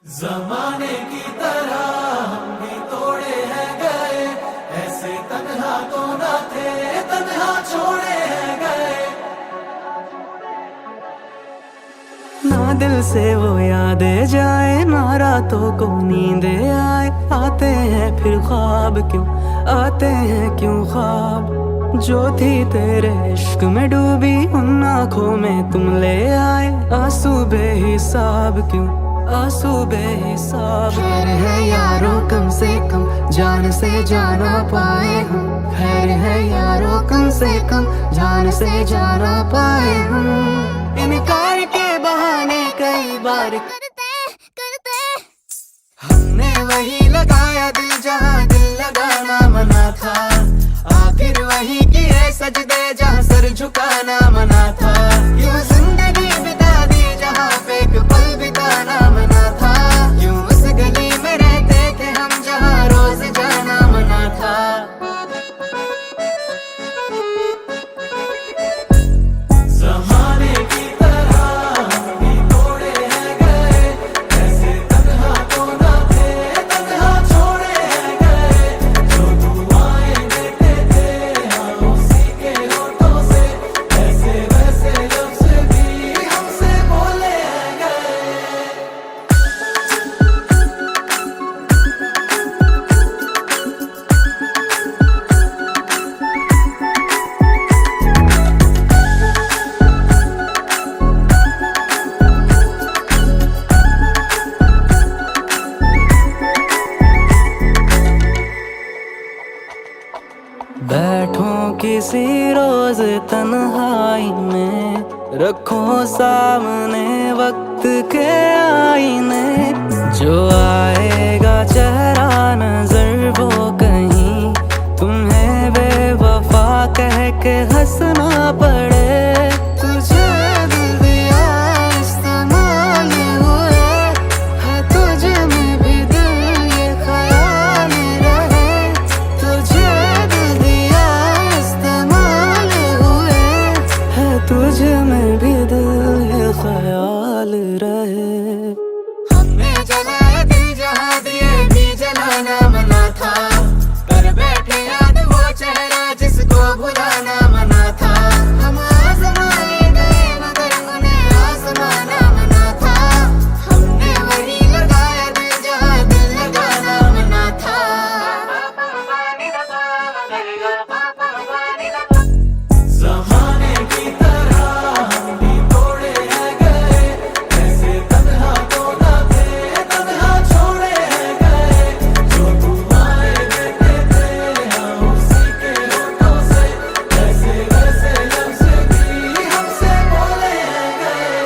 जमाने की तरह हम भी तोड़े हैं गए, ऐसे तन्हा तो ना थे, तन्हा छोड़े हैं गए। ना दिल से वो यादें जाए, ना रातों को नींदे आए। आते हैं फिर ख्वाब क्यों, आते हैं क्यों ख्वाब। जो थी तेरे इश्क में डूबी, उन आँखों में तुम ले आए। आंसू बेहिसाब क्यों, आंसू बेहिसाब। खैर है यारों कम से कम जान से जाना पाए हम। खैर है यारों कम से कम जान से जाना पाए हम। इनकार के बहाने कई बार करते हमने वही लगाया दिल जहाँ दिल लगाना मना था। आखिर वही किए सजदे जहाँ सर झुकाना मना था। यूं जिंदगी बिता दी जहाँ पे एक पल बिताना मना था। यूं उस गली में रहते थे हम जहाँ रोज जाना मना था। जमाने की तरह हम भी तोड़े हैं गए, ऐसे तन्हा तो ना थे, तन्हा छोड़े हैं गए। जो दुआएं देते थे हम उसी के होठों से, ऐसे वैसे लफ्ज़ भी हमसे बोले हैं गए। बैठो किसी रोज तन्हाई में, रखो सामने वक्त के आईने। जो आएगा चेहरा नजर वो कहीं तुम्हें बेवफा कह के हंसना पड़े। तुझे दिल दिया इस्तेमाल हुए है, तुझ में भी दिल ये ख्याल रहे। तुझे दिल दिया इस्तेमाल हुए है, तुझ में भी दिल ये ख्याल रहे। हमने जलाया दिल जहाँ दिए भी जलाना मना था। कर बैठे याद वो चेहरा जिसको भुलाना मना था। हम आजमाए गए मगर उन्हें आजमाना मना था। हमने वही लगाया दिल जहाँ दिल लगाना मना था। जमाने की तरह हम भी तोड़े हैं गए, ऐसे तन्हा तो ना थे, तन्हा छोड़े हैं गए। जो दुआएं देते थे हम उसी के होठों से, ऐसे वैसे लफ्ज़ भी हमसे बोले हैं गए।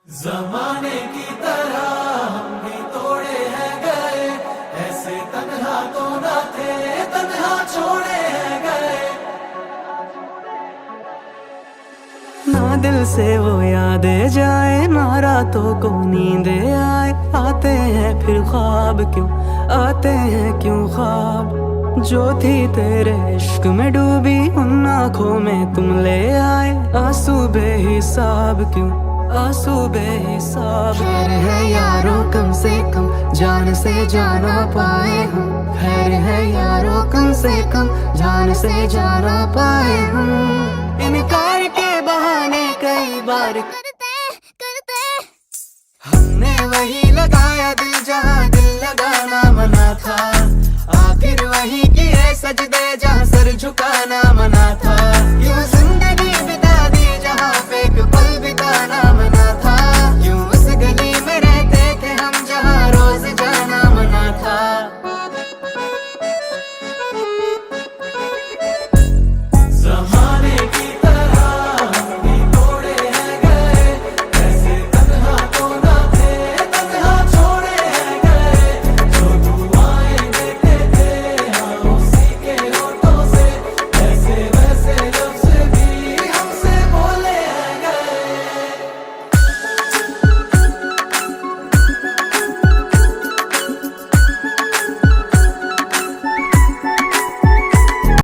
जमाने की तरह हम भी तोड़े हैं गए, ऐसे तन्हा तो ना थे, तन्हा छोड़े हैं गए। ना दिल से वो यादें जाए, ना रातों को नींदे आए। आते हैं फिर ख्वाब क्यों, आते हैं क्यों ख्वाब। जो थी तेरे इश्क में डूबी, उन आँखों में तुम ले आए। आंसू बेहिसाब क्यों, आंसू बेहिसाब। खैर है यारों कम से कम जान से जाना पाए हम। खैर है यारों कम से कम जान से जाना पाए हम। इनकार के बहाने कई बार करते हमने वही लगाया दिल जहाँ दिल लगाना मना था। आखिर वही किए सजदे जहाँ सर झुकाना मना था।